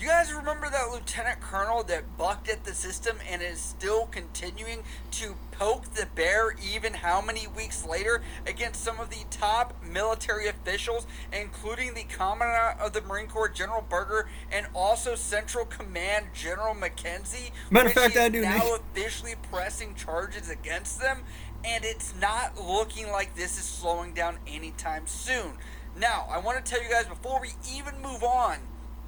You guys remember that lieutenant colonel that bucked at the system and is still continuing to poke the bear even how many weeks later against some of the top military officials, including the Commandant of the Marine Corps, General Berger, and also Central Command General McKenzie, Matter which of fact, I is do. now officially pressing charges against them, and it's not looking like this is slowing down anytime soon. Now, I want to tell you guys before we even move on,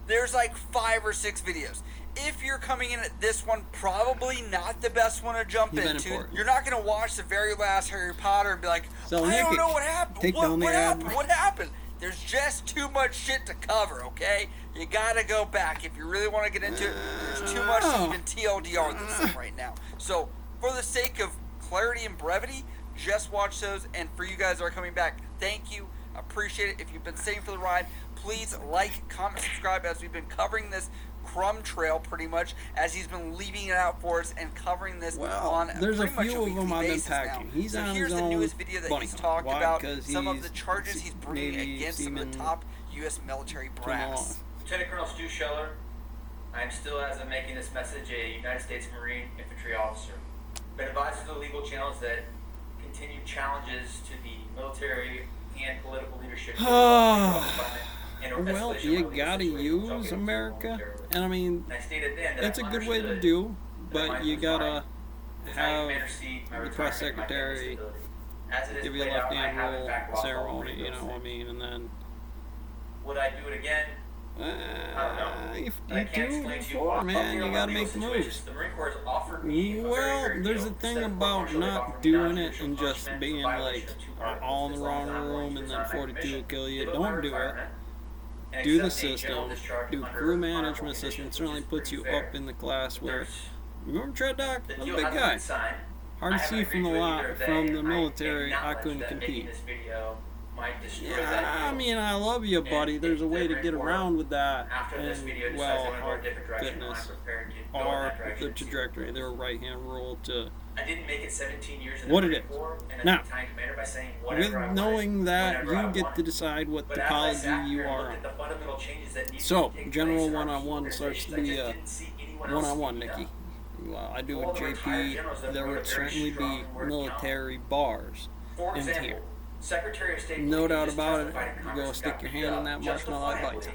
there's like 5 or 6 videos. If you're coming in at this one, probably not the best one to jump into. You're not going to watch the very last Harry Potter and be like, So, I don't Nicky, know what happened. take down the What ad. happened? What happened? There's just too much shit to cover, okay? You got to go back. If you really want to get into it, there's too much to even TLDR this thing right now. So, for the sake of clarity and brevity, just watch those. And for you guys that are coming back, thank you. Appreciate it. If you've been staying for the ride, please like, comment, subscribe, as we've been covering this crumb trail pretty much, as he's been leaving it out for us and covering this on there's pretty a much few a of them I've been basis packing. now. He's so on here's his the own newest video that bunny he's hunt. talked Why? about Because some of the charges he's bringing against some of the top U.S. military brass. Lieutenant Colonel Stu Scheller, I am still, as I'm making this message, a United States Marine infantry officer. Been advised through the legal channels that continued challenges to the military and political leadership. Well, you gotta use America, and I mean, it's a good way to do, but you gotta have the press secretary give you a left hand roll ceremony, you know what I mean, and then. Would I do it again? If you do before, man, you gotta make the moves. Well, there's a thing about not doing it and just being like all in the wrong room and then 42 will kill you. Don't do it. Do the system. Do crew management system. Certainly puts you up in the class where. Remember Tread Doc? I was a big guy. Hard to see from the lot from the military. I couldn't compete. Yeah, I mean, I love you, buddy. There's a way to get around with that. And, well, hard fitness or the trajectory. Their right hand rule to. I didn't make it 17 years in what it is. Now, with knowing that, you get to decide what topology you are on. So, general one-on-one starts to be a one-on-one, Nicky. Well, I do with JP. There would certainly be military bars in here. Secretary of State no doubt about it. You go stick your hand in that marshmallow, it bites.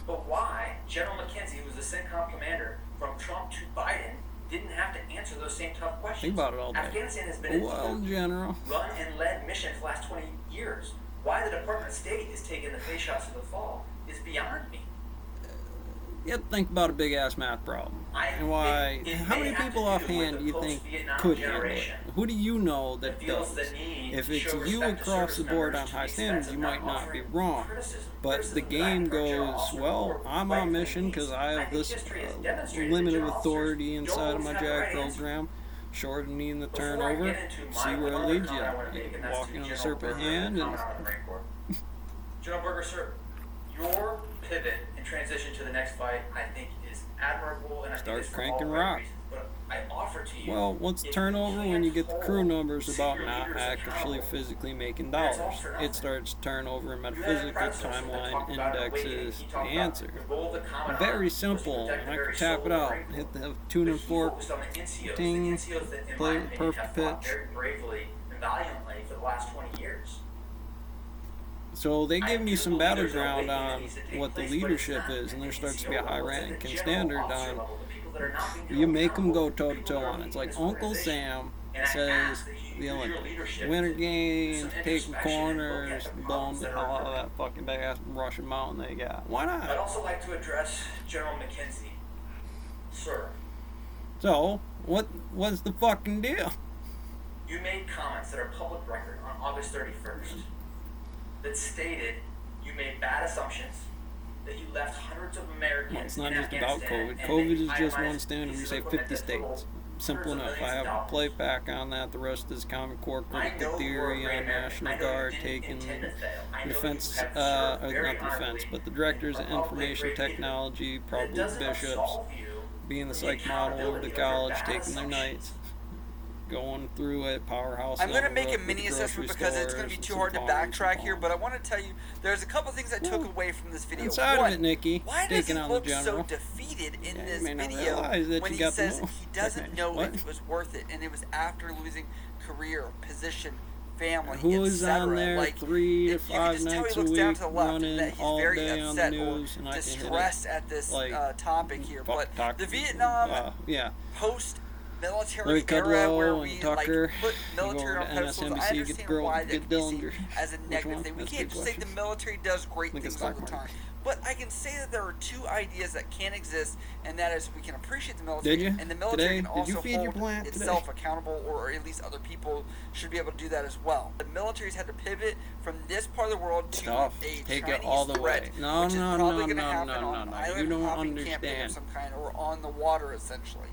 But why General McKenzie, who was the CENTCOM commander from Trump to Biden, didn't have to answer those same tough questions? Think about it all day. Afghanistan has been General. run and led mission for the last 20 years. Why the Department of State is taking the face shots for the fall is beyond me. You have to think about a big ass math problem. And why? How many people offhand do you think could handle it? Who do you know that does? If it's you across the board on high standards, you might not be wrong. But the game goes, well, I'm on mission because I have this limited authority inside of my JAG program, shortening the turnover, see where it leads you. Walking on a serpent hand and. General Berger, sir, your pivot and transition to the next fight, I think, is admirable, and I think it's cranking rock. But I offer to you. Well, what's turnover when you get the crew numbers about not actually physically making dollars? It starts turnover and metaphysical timeline indexes the answer. Very simple. And I can tap it out. Hit the tune and fork, ting, play with perfect pitch. For the last 20 years. So they give me some battleground on what the leadership is, and there starts to be a high rank and standard on. You make them go toe to toe on it. It's like Uncle Sam says the Olympics, winter games, taking corners, blowing the hell out of that fucking big ass Russian mountain they got. Why not? I'd also like to address General McKenzie, sir. So what's the fucking deal? You made comments that are public record on August 31st. That stated you made bad assumptions, that you left hundreds of Americans. Well, it's not just about COVID. COVID is just one standard. We say 50 states. Simple enough. I have a play pack on that. The rest is Common Core critical theory on National Guard taking defense, not defense, but the directors of information technology, probably bishops, being the psych model over to college, taking their nights. going through it, powerhouse. I'm going to make a mini assessment because it's going to be too hard to backtrack here, but I want to tell you there's a couple things I took away from this video. Inside of it, Nikki. Why does he look so defeated in this video when he says he doesn't know if it was worth it, and it was after losing career, position, family, who is etc. on there like, 3 to 5 nights a week running all day on the news, and I can distressed at this topic here. But the Vietnam post-military era where we Tucker, put military on pedestals, I MSNBC, understand why that can be seen as a negative thing. We can't just say the military does great things all the time. But I can say that there are two ideas that can exist, and that is we can appreciate the military, and the military can also hold itself accountable, or at least other people should be able to do that as well. The military's had to pivot from this part of the world to a Chinese threat, which is probably going to happen on either a hopping campaign of some kind or on the water, essentially.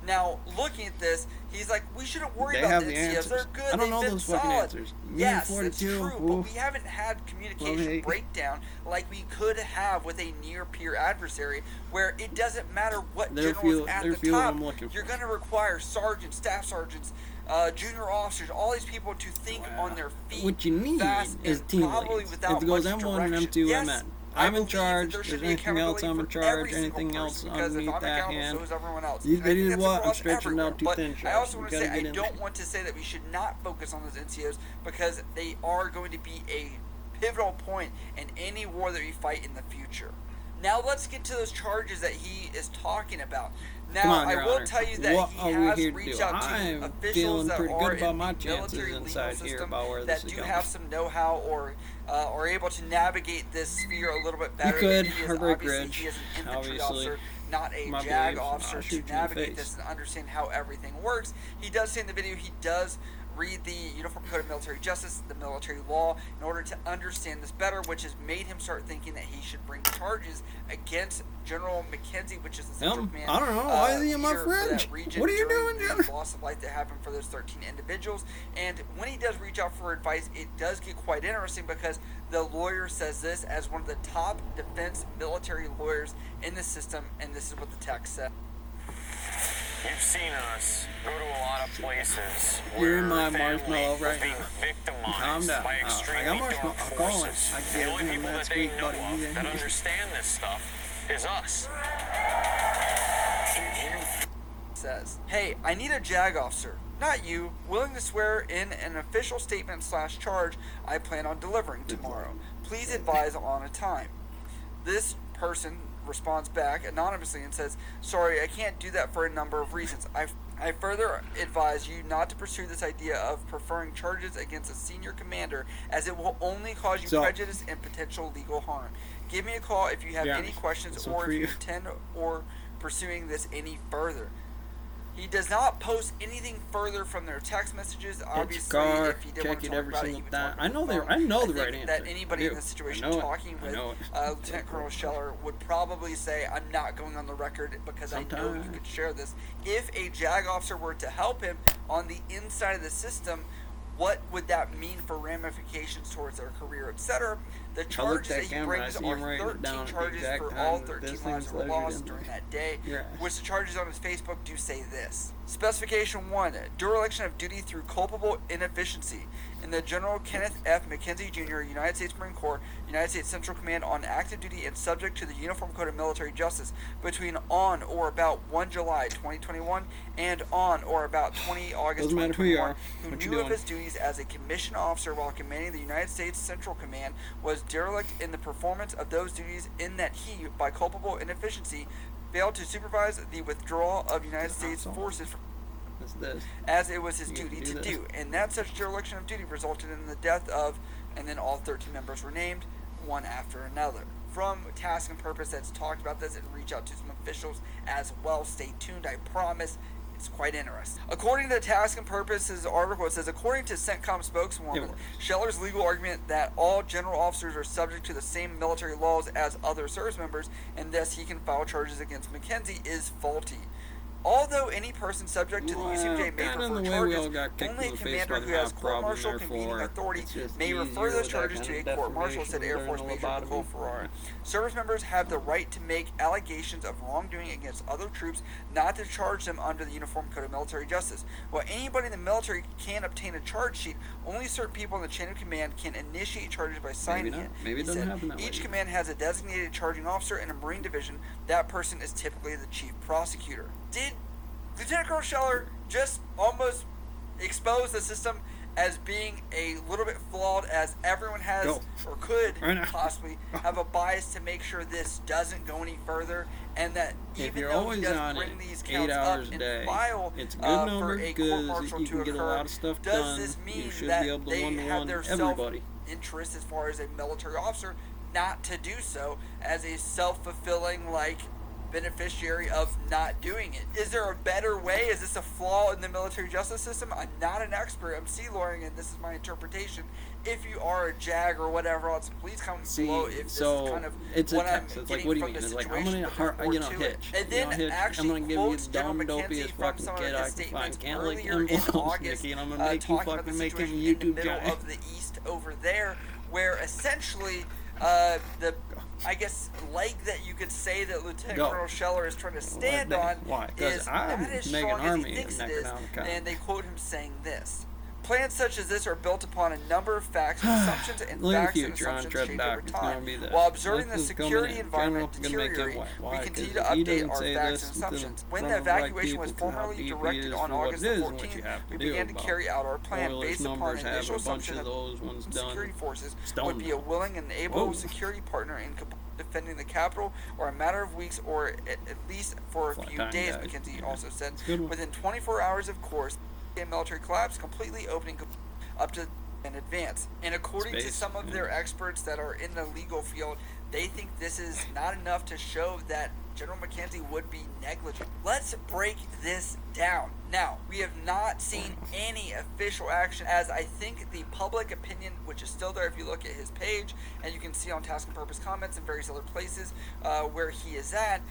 Now, looking at this, he's like, we shouldn't worry about the NCOs. They're good. I don't know those fucking answers. Yes, it's true, but we haven't had communication breakdown like we could have with a near-peer adversary, where it doesn't matter what general is at the top. You're going to require sergeants, staff sergeants, junior officers, all these people to think on their feet. What you need is team leads. It goes M1 and M2 MN. I'm in charge. There's anything else I'm in charge. Anything else underneath that hand. They do what? I'm stretching out too thin. I also want to say I don't want to say that we should not focus on those NCOs, because they are going to be a pivotal point in any war that we fight in the future. Now let's get to those charges that he is talking about. Now, I will tell you that he has reached out to officials that are in the military legal system that do have some know-how or are able to navigate this sphere a little bit better. He could. Obviously, he is an infantry officer, not a JAG officer, to navigate this and understand how everything works. He does say in the video he does read the Uniform Code of Military Justice, the military law, in order to understand this better, which has made him start thinking that he should bring charges against General McKenzie, which is the Central Command. I don't know. Why is he in my fridge? What are you doing, General? Loss of life that happened for those 13 individuals. And when he does reach out for advice, it does get quite interesting, because the lawyer says this as one of the top defense military lawyers in the system, and this is what the text said. You've seen us go to a lot of places You're where my marshmallow right being now. victimized Calm down. by I extremely got dark marshmallow. I'll call it. forces. I The gave only him people that last they week, know buddy. of that understand this stuff is us. Says, hey, I need a JAG officer, not you, willing to swear in an official statement / charge I plan on delivering tomorrow. Please advise on a time. This person responds back anonymously and says, sorry, I can't do that for a number of reasons. I further advise you not to pursue this idea of preferring charges against a senior commander, as it will only cause you prejudice and potential legal harm. Give me a call if you have any questions, or if you intend or pursuing this any further. He does not post anything further from their text messages. Obviously, if he did want to talk about it, he would talk on the phone. I know the right answer. That anybody in this situation talking with Lieutenant Colonel Scheller would probably say, I'm not going on the record because I know you could share this. If a JAG officer were to help him on the inside of the system, what would that mean for ramifications towards their career, etc.? The charges that he brings are 13 charges for all 13 lives were lost during that day, which the charges on his Facebook do say this. Specification 1, dereliction of duty through culpable inefficiency. In the General Kenneth F. McKenzie, Jr., United States Marine Corps, United States Central Command, on active duty and subject to the Uniform Code of Military Justice between on or about 1 July 2021 and on or about 20 August 2021, who knew of his duties as a commissioned officer while commanding the United States Central Command, was derelict in the performance of those duties, in that he, by culpable inefficiency, failed to supervise the withdrawal of United States forces from as it was his duty to do, and that such dereliction of duty resulted in the death of, and then all 13 members were named, one after another. From Task and Purpose that's talked about this, and reach out to some officials as well. Stay tuned, I promise. It's quite interesting. According to the Task and Purpose's article, it says, according to CENTCOM spokeswoman, Scheller's legal argument that all general officers are subject to the same military laws as other service members, and thus he can file charges against McKenzie, is faulty. Although any person subject to the UCMJ may kind of prefer the way we all charges, got kicked only in a the face commander by who the has mouth problem, court-martial convening therefore authority it's just may refer easier those with charges that to a kind of court-martial, said Air Force defamation Major than Nicole lobotomy. Ferrara. Service members have the right to make allegations of wrongdoing against other troops, not to charge them under the Uniform Code of Military Justice. While anybody in the military can obtain a charge sheet, only certain people in the chain of command can initiate charges by signing it. Maybe it He doesn't said, happen that way. each command has a designated charging officer in a Marine division. That person is typically the chief prosecutor. Did Lieutenant Colonel Scheller just almost expose the system as being a little bit flawed, as everyone has or could possibly have a bias to make sure this doesn't go any further, and that even though he does bring these counts up and file it's a good number for a court-martial you to can get a lot occur, of stuff does done. this mean You should that be able to they one-to-one have their everybody. self-interest as far as a military officer not to do so as a self-fulfilling, like, beneficiary of not doing it? Is there a better way? Is this a flaw in the military justice system? I'm not an expert. I'm sea lawyering, and this is my interpretation. If you are a JAG or whatever else, please comment below if this is kind of it's what a I'm text. It's getting like, what do you from mean? the It's like, I'm situation, gonna but there's more to it. hitch. And then hitch. actually I'm gonna give you quotes the General dumb, McKenzie dopiest from fucking some of kid I his can statements find. Can't lick earlier in envelopes, August, Mickey, and I'm gonna make you talking about fucking the make him a situation in the YouTube middle guy. of the East over there, where essentially the I guess leg that you could say that Lieutenant Colonel Scheller is trying to stand on is not as strong as he thinks it is, and they quote him saying this. Plans such as this are built upon a number of facts, assumptions, and facts and assumptions change over time. While observing the security environment deteriorate, we continue to update our facts and assumptions. When the evacuation was formally directed on August the 14th, we began to carry out our plan based upon an initial assumption that security forces would be a willing and able security partner in defending the capital, or a matter of weeks, or at least for a few days, McKenzie also said. Within 24 hours, of course, the military collapsed, completely opening up to in advance. And according to some of their experts that are in the legal field, they think this is not enough to show that General McKenzie would be negligent. Let's break this down. Now, we have not seen any official action, as I think the public opinion, which is still there if you look at his page, and you can see on Task and Purpose comments and various other places where he is at,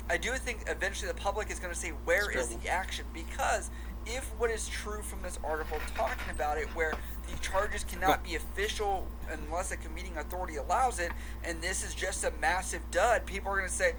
I do think eventually the public is going to say, where is the action? Because if what is true from this article talking about it, where the charges cannot be official unless a convening authority allows it, and this is just a massive dud, people are going to say,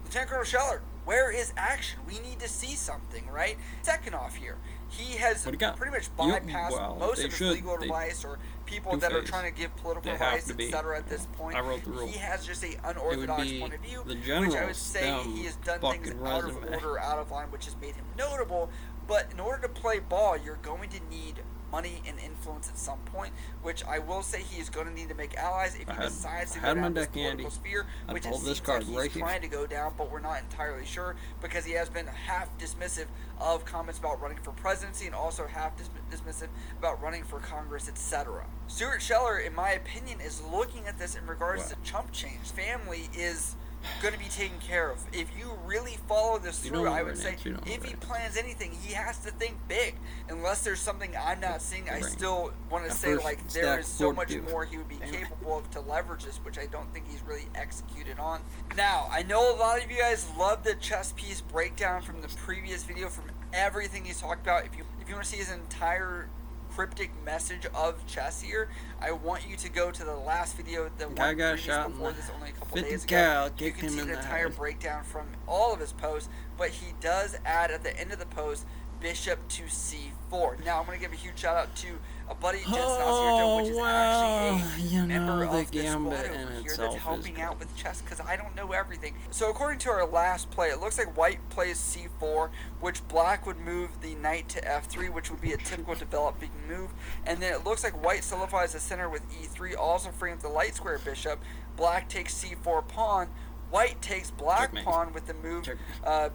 Lieutenant Colonel Scheller, where is action? We need to see something, right? Second off here, he has pretty much bypassed most of his legal advice, or people that are trying to give political advice, etc. at this point. I wrote the rule. He has just an unorthodox point of view, which I would say he has done things out of order, out of line, which has made him notable. But in order to play ball, you're going to need money and influence at some point, which I will say he is going to need to make allies if he decides to go down this political sphere, which it seems like he's trying to go down, but we're not entirely sure, because he has been half dismissive of comments about running for presidency, and also half dismissive about running for Congress, etc. Stuart Scheller, in my opinion, is looking at this in regards to chump change. Family is going to be taken care of. If you really follow this through, I would say if he plans anything, he has to think big. Unless there's something I'm not seeing, I still want to say, like, there is so much more he would be capable of to leverage this, which I don't think he's really executed on. Now, I know a lot of you guys love the chess piece breakdown from the previous video, from everything he's talked about. If you want to see his entire cryptic message of chess here, I want you to go to the last video, the one previous before this, only a couple days ago. You can see the entire breakdown from all of his posts, but he does add at the end of the post bishop to c4. Now I'm going to give a huge shout out to a buddy, Jensen Osierto, which is actually a member of the squad over here that's helping out with chess, because I don't know everything. So according to our last play, it looks like white plays c4, which black would move the knight to f3, which would be a typical developing move, and then it looks like white solidifies the center with e3, also freeing up the light square bishop. Black takes c4 pawn. White takes black pawn with the move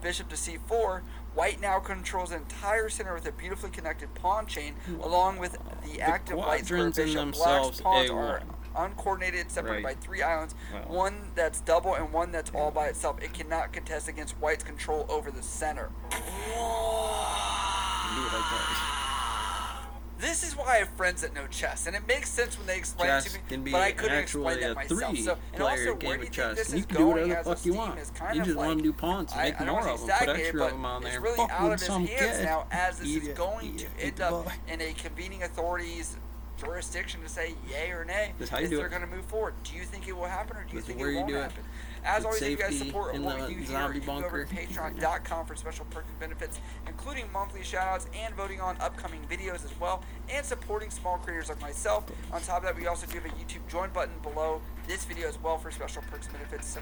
bishop to c4. White now controls the entire center with a beautifully connected pawn chain, along with the active light square bishop. Black's pawns are uncoordinated, separated by 3 islands, one that's double and one that's all by itself. It cannot contest against White's control over the center. This is why I have friends that know chess, and it makes sense when they explain it Chess to me, can be but I couldn't actually explain that a myself. So, and also, three-player where game do you of think chess. this And you is can do going whatever as the a fuck you Steam want. is kind You of just like, want to do pawns and I make don't more want of to them. Put stagnate, extra but of them on it's there. really Fuck out with of his some hands kid. now, as this Eat is it, going eat to it, end the up ball. in a convening authorities jurisdiction to say yay or nay That's how you if do they're it. going to move forward. Do you think it will happen, or do you That's think where it you won't do it. happen? As With always, if you guys safety support in what the we do here, zombie you can go over bunker. to patreon.com for special perks and benefits, including monthly shoutouts and voting on upcoming videos as well, and supporting small creators like myself. On top of that, we also do have a YouTube join button below this video as well for special perks and benefits.